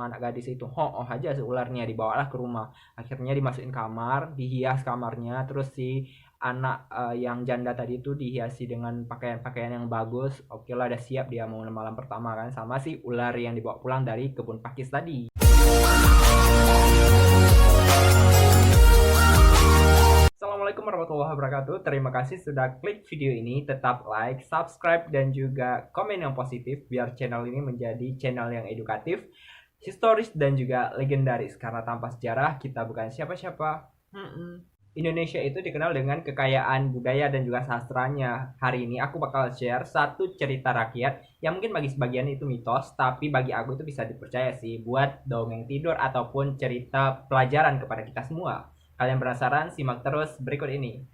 sama anak gadis itu. Oh aja si ularnya, dibawalah ke rumah. Akhirnya dimasukin kamar, dihias kamarnya, terus si anak yang janda tadi itu dihiasi dengan pakaian-pakaian yang bagus. Oke lah, udah siap dia mau malam pertama kan sama si ular yang dibawa pulang dari kebun pakis tadi. Assalamualaikum warahmatullahi wabarakatuh. Terima kasih sudah klik video ini. Tetap like, subscribe, dan juga komen yang positif biar channel ini menjadi channel yang edukatif, historis, dan juga legendaris. Karena tanpa sejarah kita bukan siapa-siapa. Indonesia itu dikenal dengan kekayaan budaya dan juga sastranya. Hari ini aku bakal share satu cerita rakyat yang mungkin bagi sebagian itu mitos, tapi bagi aku itu bisa dipercaya sih buat dongeng tidur ataupun cerita pelajaran kepada kita semua. Kalian penasaran? Simak terus berikut ini.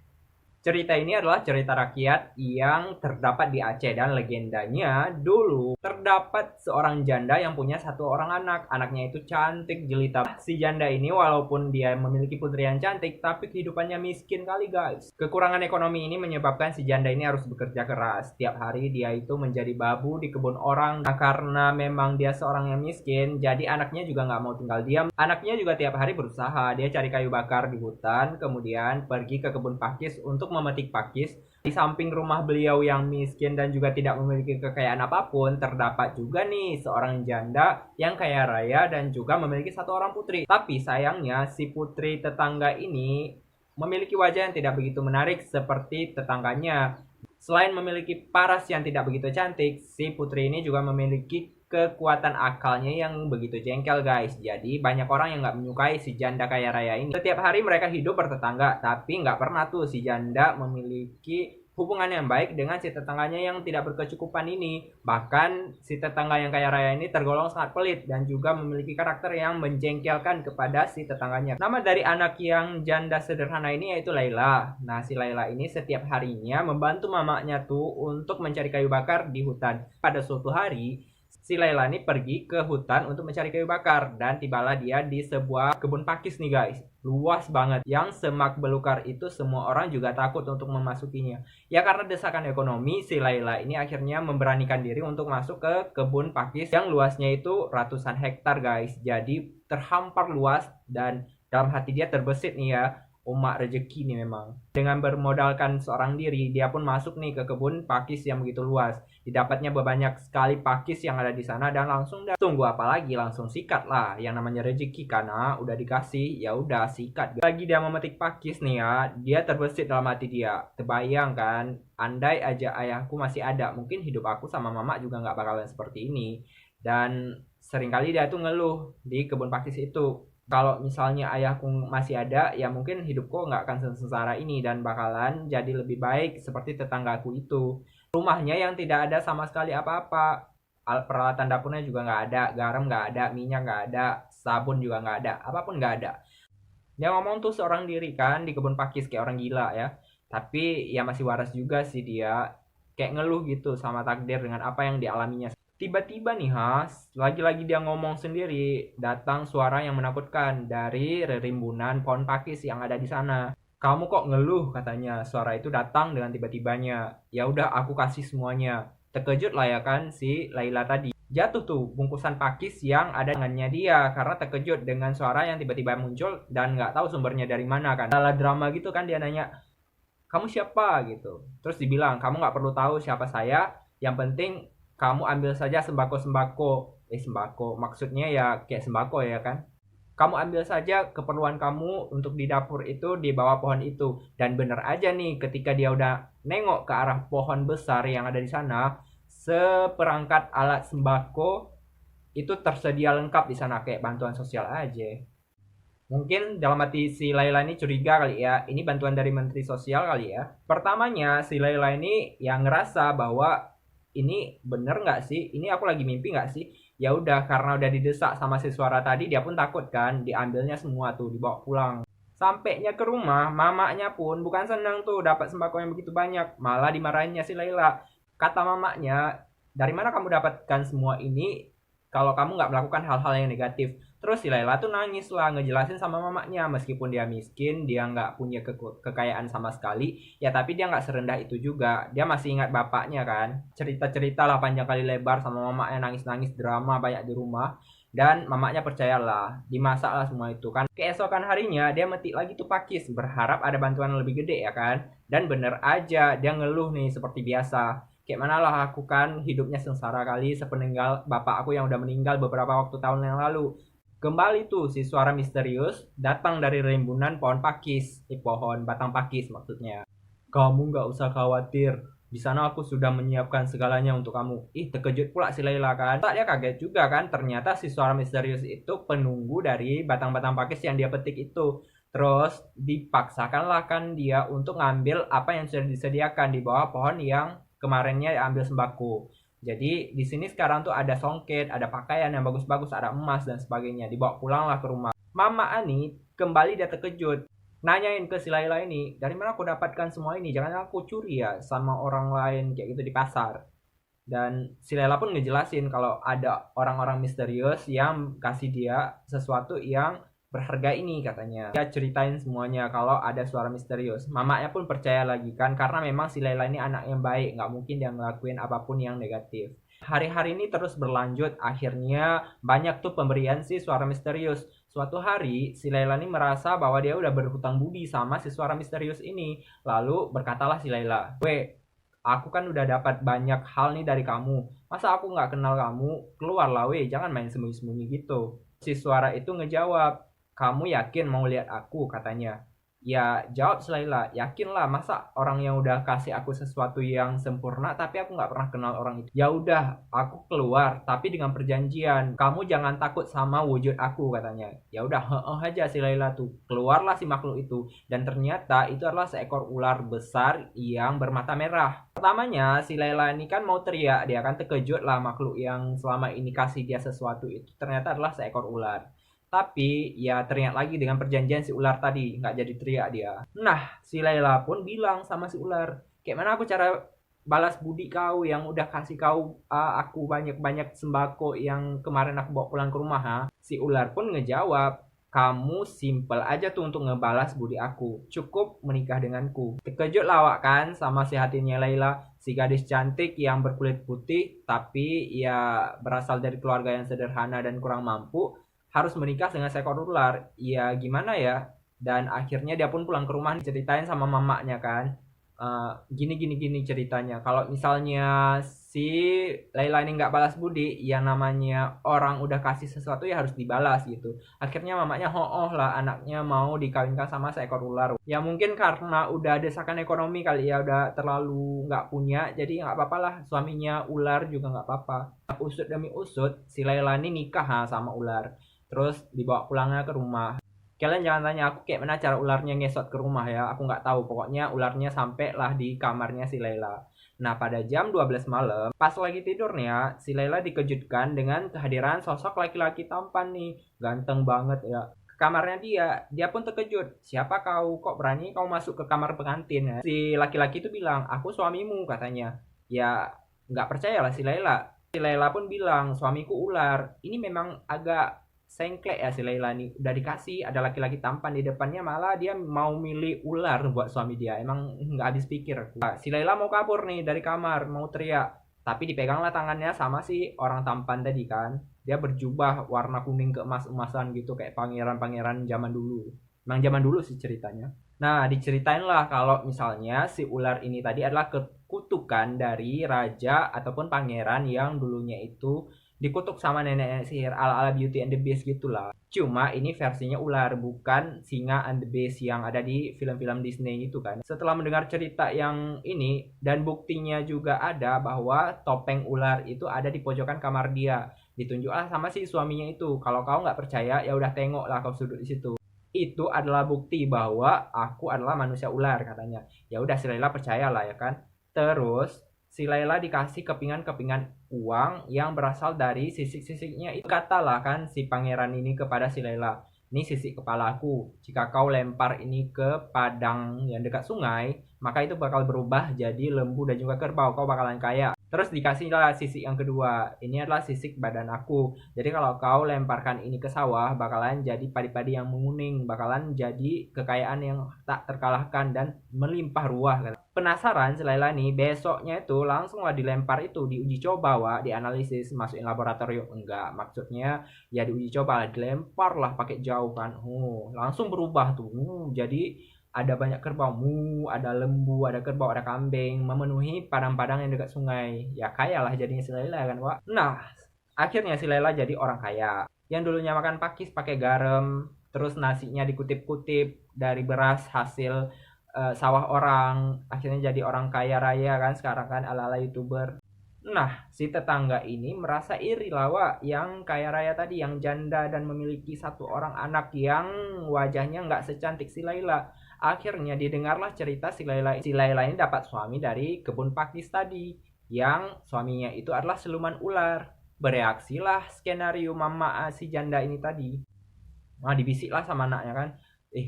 Cerita ini adalah cerita rakyat yang terdapat di Aceh dan legendanya dulu terdapat seorang janda yang punya satu orang anak. Anaknya itu cantik jelita. Si janda ini walaupun dia memiliki putri yang cantik, tapi kehidupannya miskin kali guys. Kekurangan ekonomi ini menyebabkan si janda ini harus bekerja keras. Setiap hari dia itu menjadi babu di kebun orang. Nah, karena memang dia seorang yang miskin, jadi anaknya juga nggak mau tinggal diam. Anaknya juga tiap hari berusaha. Dia cari kayu bakar di hutan, kemudian pergi ke kebun pakis untuk memetik pakis. Di samping rumah beliau yang miskin dan juga tidak memiliki kekayaan apapun, terdapat juga nih seorang janda yang kaya raya dan juga memiliki satu orang putri. Tapi sayangnya si putri tetangga ini memiliki wajah yang tidak begitu menarik seperti tetangganya. Selain memiliki paras yang tidak begitu cantik, si putri ini juga memiliki kekuatan akalnya yang begitu jengkel guys. Jadi banyak orang yang nggak menyukai si janda kaya raya ini. Setiap hari mereka hidup bertetangga, tapi nggak pernah tuh si janda memiliki hubungan yang baik dengan si tetangganya yang tidak berkecukupan ini. Bahkan si tetangga yang kaya raya ini tergolong sangat pelit dan juga memiliki karakter yang menjengkelkan kepada si tetangganya. Nama dari anak yang janda sederhana ini yaitu Laila. Nah, si Laila ini setiap harinya membantu mamanya tuh untuk mencari kayu bakar di hutan. Pada suatu hari, si Laila ini pergi ke hutan untuk mencari kayu bakar dan tibalah dia di sebuah kebun pakis nih guys. Luas banget yang semak belukar itu semua orang juga takut untuk memasukinya. Ya karena desakan ekonomi, si Laila ini akhirnya memberanikan diri untuk masuk ke kebun pakis yang luasnya itu ratusan hektar guys. Jadi terhampar luas dan dalam hati dia terbesit nih ya. Umak rezeki nih memang. Dengan bermodalkan seorang diri, dia pun masuk nih ke kebun pakis yang begitu luas. Didapatnya banyak sekali pakis yang ada di sana dan langsung tunggu apa lagi, langsung sikat lah. Yang namanya rezeki karena udah dikasih, ya udah sikat. Lagi dia memetik pakis nih ya, dia terbesit dalam hati dia. Terbayang kan, andai aja ayahku masih ada, mungkin hidup aku sama mama juga nggak bakalan seperti ini. Dan seringkali dia tuh ngeluh di kebun pakis itu. Kalau misalnya ayahku masih ada, ya mungkin hidupku nggak akan sengsara ini dan bakalan jadi lebih baik seperti tetanggaku itu. Rumahnya yang tidak ada sama sekali apa-apa. Peralatan dapurnya juga nggak ada, garam nggak ada, minyak nggak ada, sabun juga nggak ada, apapun nggak ada. Dia ngomong tuh seorang diri kan di kebun pakis kayak orang gila ya. Tapi ya masih waras juga sih dia. Kayak ngeluh gitu sama takdir dengan apa yang dialaminya. Tiba-tiba nih lagi-lagi dia ngomong sendiri, datang suara yang menakutkan dari rimbunan pohon pakis yang ada di sana. Kamu kok ngeluh katanya. Suara itu datang dengan tiba-tibanya. Ya udah aku kasih semuanya. Terkejut lah ya kan si Laila tadi. Jatuh tuh bungkusan pakis yang ada tangannya dia karena terkejut dengan suara yang tiba-tiba muncul dan nggak tahu sumbernya dari mana kan. Dalam drama gitu kan dia nanya, kamu siapa gitu. Terus dibilang, kamu nggak perlu tahu siapa saya. Yang penting kamu ambil saja sembako-sembako. Sembako maksudnya ya kayak sembako ya kan. Kamu ambil saja keperluan kamu untuk di dapur itu di bawah pohon itu. Dan bener aja nih ketika dia udah nengok ke arah pohon besar yang ada di sana, seperangkat alat sembako itu tersedia lengkap di sana kayak bantuan sosial aja. Mungkin dalam hati si Laila ini curiga kali ya, ini bantuan dari Menteri Sosial kali ya. Pertamanya si Laila ini yang ngerasa bahwa ini bener nggak sih? Ini aku lagi mimpi nggak sih? Ya udah karena udah didesak sama si suara tadi, dia pun takut kan, diambilnya semua tuh, dibawa pulang. Sampainya ke rumah, mamanya pun bukan senang tuh dapat sembako yang begitu banyak, malah dimarahinnya si Laila. Kata mamanya, dari mana kamu dapatkan semua ini kalau kamu nggak melakukan hal-hal yang negatif? Terus si Laila tuh nangis lah ngejelasin sama mamanya, meskipun dia miskin, dia nggak punya kekayaan sama sekali, ya tapi dia nggak serendah itu juga. Dia masih ingat bapaknya kan. Cerita-cerita lah panjang kali lebar sama mamanya, nangis-nangis drama banyak di rumah. Dan mamanya percayalah, dimasaklah semua itu kan. Keesokan harinya dia metik lagi tuh pakis, berharap ada bantuan lebih gede ya kan. Dan bener aja dia ngeluh nih seperti biasa. Kayak mana lah aku kan hidupnya sengsara kali sepeninggal bapak aku yang udah meninggal beberapa waktu tahun yang lalu. Kembali tuh si suara misterius datang dari rimbunan pohon pakis, pohon batang pakis maksudnya. Kamu nggak usah khawatir, di sana aku sudah menyiapkan segalanya untuk kamu. Ih, terkejut pula si Laila kan. Tak dia kaget juga kan, ternyata si suara misterius itu penunggu dari batang-batang pakis yang dia petik itu. Terus dipaksakanlah kan dia untuk ngambil apa yang sudah disediakan di bawah pohon yang kemarinnya ambil sembako. Jadi di sini sekarang tuh ada songket, ada pakaian yang bagus-bagus, ada emas dan sebagainya. Dibawa pulanglah ke rumah. Mama Ani kembali dia terkejut, nanyain ke si Laila ini, dari mana aku dapatkan semua ini, jangan aku curi ya sama orang lain kayak gitu di pasar. Dan si Laila pun ngejelasin kalau ada orang-orang misterius yang kasih dia sesuatu yang berharga ini katanya. Dia ceritain semuanya kalau ada suara misterius. Mamanya pun percaya lagi kan, karena memang si Laila ini anak yang baik, nggak mungkin dia ngelakuin apapun yang negatif. Hari-hari ini terus berlanjut, akhirnya banyak tuh pemberian si suara misterius. Suatu hari, si Laila ini merasa bahwa dia udah berhutang budi sama si suara misterius ini. Lalu berkatalah si Laila, "Weh, aku kan udah dapat banyak hal nih dari kamu. Masa aku nggak kenal kamu? Keluarlah weh, jangan main sembunyi-sembunyi gitu." Si suara itu ngejawab, "Kamu yakin mau lihat aku?" katanya. Ya jawab si Laila, yakinlah, masa orang yang udah kasih aku sesuatu yang sempurna tapi aku nggak pernah kenal orang itu. Ya udah, aku keluar tapi dengan perjanjian, kamu jangan takut sama wujud aku katanya. Ya udah, heeh aja si Laila tuh. Keluarlah si makhluk itu dan ternyata itu adalah seekor ular besar yang bermata merah. Pertamanya si Laila ini kan mau teriak, dia kan terkejut lah makhluk yang selama ini kasih dia sesuatu itu ternyata adalah seekor ular. Tapi ya teringat lagi dengan perjanjian si ular tadi, nggak jadi teriak dia. Nah, si Laila pun bilang sama si ular, kayak mana aku cara balas budi kau yang udah kasih kau aku banyak-banyak sembako yang kemarin aku bawa pulang ke rumah, ha? Si ular pun ngejawab, kamu simple aja tuh untuk ngebalas budi aku. Cukup menikah denganku. Terkejut lawak kan sama si hatinya Laila, si gadis cantik yang berkulit putih tapi ya berasal dari keluarga yang sederhana dan kurang mampu harus menikah dengan seekor ular. Ya gimana ya? Dan akhirnya dia pun pulang ke rumah ceritain sama mamanya kan. Gini gini gini ceritanya. Kalau misalnya si Laila ini nggak balas budi, yang namanya orang udah kasih sesuatu ya harus dibalas gitu. Akhirnya mamanya oh lah anaknya mau dikawinkan sama seekor ular. Ya mungkin karena udah desakan ekonomi kali ya, udah terlalu nggak punya, jadi nggak apa-apa lah suaminya ular juga nggak apa-apa. Usut demi usut, si Laila ini nikah sama ular. Terus dibawa pulangnya ke rumah. Kalian jangan tanya aku kayak mana cara ularnya ngesot ke rumah ya. Aku nggak tahu. Pokoknya ularnya sampai lah di kamarnya si Laila. Nah, pada jam 12 malam, pas lagi tidur nih ya, si Laila dikejutkan dengan kehadiran sosok laki-laki tampan nih. Ganteng banget ya. Ke kamarnya dia pun terkejut. Siapa kau? Kok berani kau masuk ke kamar pengantin ya? Si laki-laki itu bilang, aku suamimu katanya. Ya, nggak percaya lah si Laila. Si Laila pun bilang, suamiku ular. Ini memang agak sengklek ya si Laila nih, udah dikasih ada laki-laki tampan di depannya malah dia mau milih ular buat suami dia. Emang nggak habis pikir. Nah, si Laila mau kabur nih dari kamar, mau teriak, tapi dipeganglah tangannya sama si orang tampan tadi kan. Dia berjubah warna kuning keemas-emasan gitu kayak pangeran-pangeran zaman dulu. Emang zaman dulu sih ceritanya. Nah, diceritain lah kalau misalnya si ular ini tadi adalah kutukan dari raja ataupun pangeran yang dulunya itu dikutuk sama nenek sihir ala-ala Beauty and the Beast gitulah. Cuma ini versinya ular, bukan singa and the Beast yang ada di film-film Disney itu kan. Setelah mendengar cerita yang ini dan buktinya juga ada bahwa topeng ular itu ada di pojokan kamar dia. Ditunjuklah sama si suaminya itu. Kalau kau nggak percaya, ya udah tengoklah kau sudut di situ. Itu adalah bukti bahwa aku adalah manusia ular katanya. Ya udah si Laila percayalah ya kan. Terus si Laila dikasih kepingan-kepingan uang yang berasal dari sisik-sisiknya itu. Katalah kan si pangeran ini kepada si Laila, ini sisik kepalaku, jika kau lempar ini ke padang yang dekat sungai, maka itu bakal berubah jadi lembu dan juga kerbau, kau bakalan kaya. Terus dikasihlah sisik yang kedua, ini adalah sisik badan aku, jadi kalau kau lemparkan ini ke sawah bakalan jadi padi-padi yang menguning, bakalan jadi kekayaan yang tak terkalahkan dan melimpah ruah. penasaran si Laila nih, besoknya itu langsung lah dilempar itu, diuji coba, Wak, dianalisis, masukin laboratorium. Enggak, maksudnya ya diuji coba, dilempar lah pakai jauh kan. Langsung berubah tuh. Jadi ada banyak kerbau, ada lembu, ada kerbau, ada kambing, memenuhi padang-padang yang dekat sungai. Ya kaya lah jadinya si Laila kan, Wak. Nah, akhirnya si Laila jadi orang kaya. Yang dulunya makan pakis pakai garam, terus nasinya dikutip-kutip dari beras hasil sawah orang, akhirnya jadi orang kaya raya kan sekarang kan, ala-ala YouTuber. Nah, si tetangga ini merasa iri lah, Wak, yang kaya raya tadi, yang janda dan memiliki satu orang anak yang wajahnya nggak secantik si Laila. Akhirnya didengarlah cerita si Laila. Si Laila ini dapat suami dari kebun pakis tadi, yang suaminya itu adalah siluman ular. Bereaksilah skenario mama si janda ini tadi. Nah, dibisiklah sama anaknya kan,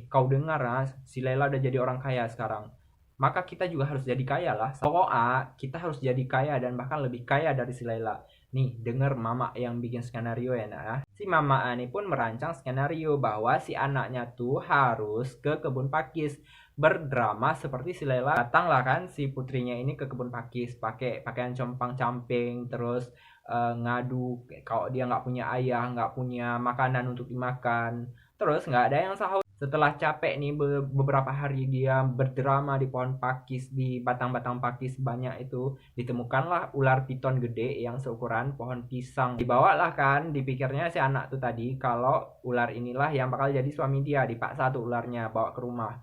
kau dengar si Laila udah jadi orang kaya sekarang. Maka kita juga harus jadi kaya lah. Pokoknya kita harus jadi kaya dan bahkan lebih kaya dari si Laila. Nih, denger mama yang bikin skenario ya, nah. Si mama ini pun merancang skenario bahwa si anaknya tuh harus ke kebun pakis, berdrama seperti si Laila. Datanglah kan si putrinya ini ke kebun pakis pakai pakaian compang-camping, terus ngadu kalau dia nggak punya ayah, nggak punya makanan untuk dimakan, terus nggak ada yang sahur. Setelah capek nih beberapa hari dia berdrama di pohon pakis, di batang-batang pakis banyak itu, ditemukanlah ular piton gede yang seukuran pohon pisang. Dibawalah kan, dipikirnya si anak tuh tadi kalau ular inilah yang bakal jadi suami dia. Dipaksa tuh ularnya bawa ke rumah,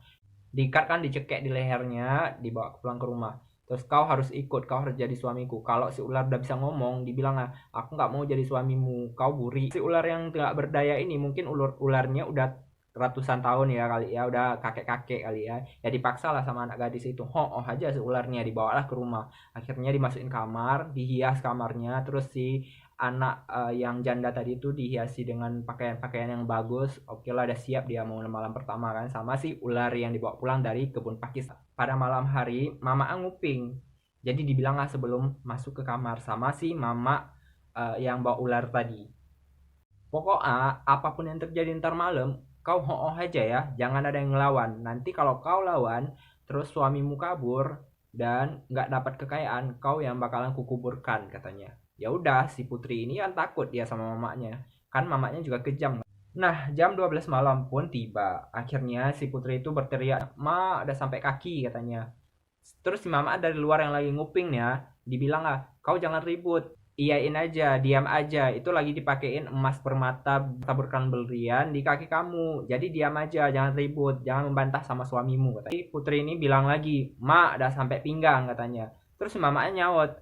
diikat kan, dicekek di lehernya, dibawa pulang ke rumah. Terus kau harus ikut, kau harus jadi suamiku. Kalau si ular udah bisa ngomong, dibilang aku nggak mau jadi suamimu, kau buri. Si ular yang nggak berdaya ini mungkin ularnya udah ratusan tahun ya kali ya, udah kakek-kakek kali ya. Ya dipaksa lah sama anak gadis itu. Aja si ularnya, dibawalah ke rumah. Akhirnya dimasukin kamar, dihias kamarnya, terus si anak yang janda tadi itu dihiasi dengan pakaian-pakaian yang bagus. Oke lah, udah siap dia mau malam pertama kan sama si ular yang dibawa pulang dari kebun pakis. Pada malam hari mama nguping, jadi dibilang lah sebelum masuk ke kamar sama si mama yang bawa ular tadi, pokoknya apapun yang terjadi ntar malam kau aja ya, jangan ada yang ngelawan. Nanti kalau kau lawan terus suamimu kabur dan nggak dapat kekayaan, kau yang bakalan kukuburkan katanya. Ya udah, si putri ini kan takut dia sama mamanya, kan mamanya juga kejam. Nah, jam 12 malam pun tiba. Akhirnya si putri itu berteriak, "Ma, udah sampai kaki," katanya. Terus si mama dari luar yang lagi nguping ya, dibilang "Kau jangan ribut. Iyain aja, diam aja. Itu lagi dipakein emas permata taburkan berlian di kaki kamu. Jadi diam aja, jangan ribut, jangan membantah sama suamimu," katanya. Putri ini bilang lagi, "Ma, udah sampai pinggang," katanya. Terus si mamanya nyaut,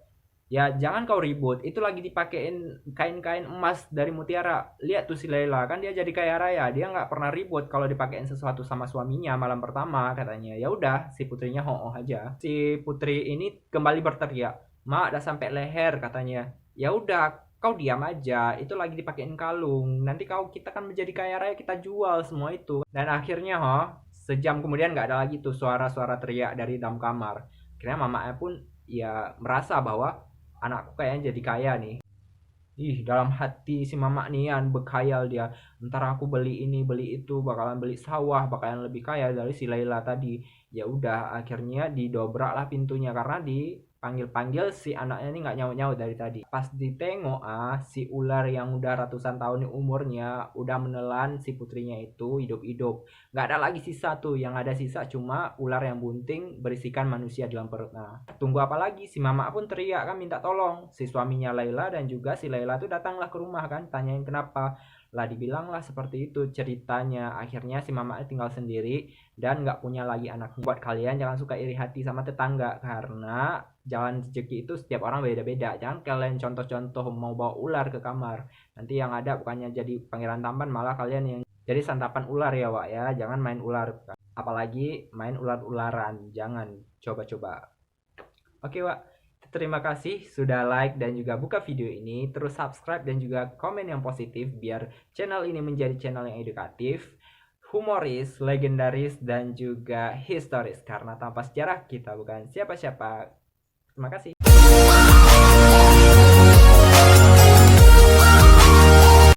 "Ya jangan kau ribut, itu lagi dipakein kain-kain emas dari mutiara. Lihat tuh si Laila, kan dia jadi kaya raya, dia nggak pernah ribut kalau dipakein sesuatu sama suaminya malam pertama," katanya. Ya udah, si putrinya aja. Si putri ini kembali berteriak, "Ma, udah sampai leher," katanya. Ya udah, kau diam aja, itu lagi dipakein kalung. Nanti kita kan menjadi kaya raya, kita jual semua itu. Dan akhirnya sejam kemudian nggak ada lagi tuh suara-suara teriak dari dalam kamar. Akhirnya mamanya pun ya merasa bahwa anakku kayaknya jadi kaya nih. Dalam hati si mama nih kan berkhayal dia, ntar aku beli ini beli itu, bakalan beli sawah, bakalan lebih kaya dari si Laila tadi. Ya udah, akhirnya didobraklah pintunya karena dipanggil-panggil si anaknya ini nggak nyaut-nyaut dari tadi. Pas ditengok si ular yang udah ratusan tahun umurnya udah menelan si putrinya itu hidup-hidup. Nggak ada lagi sisa tuh, yang ada sisa cuma ular yang bunting berisikan manusia dalam perut. Nah, tunggu apa lagi, si mama pun teriak kan minta tolong. Si suaminya Laila dan juga si Laila tuh datanglah ke rumah kan, tanyain kenapa. Lah dibilanglah seperti itu ceritanya. Akhirnya si mama tinggal sendiri dan nggak punya lagi anaknya. Buat kalian jangan suka iri hati sama tetangga, karena jalan rezeki itu setiap orang beda-beda. Jangan kalian contoh-contoh mau bawa ular ke kamar, nanti yang ada bukannya jadi pangeran tampan, malah kalian yang jadi santapan ular ya, Wak ya. Jangan main ular, apalagi main ular-ularan, jangan coba-coba. Oke, Wak, terima kasih sudah like dan juga buka video ini. Terus subscribe dan juga komen yang positif biar channel ini menjadi channel yang edukatif, humoris, legendaris, dan juga historis. Karena tanpa sejarah kita bukan siapa-siapa. Terima kasih.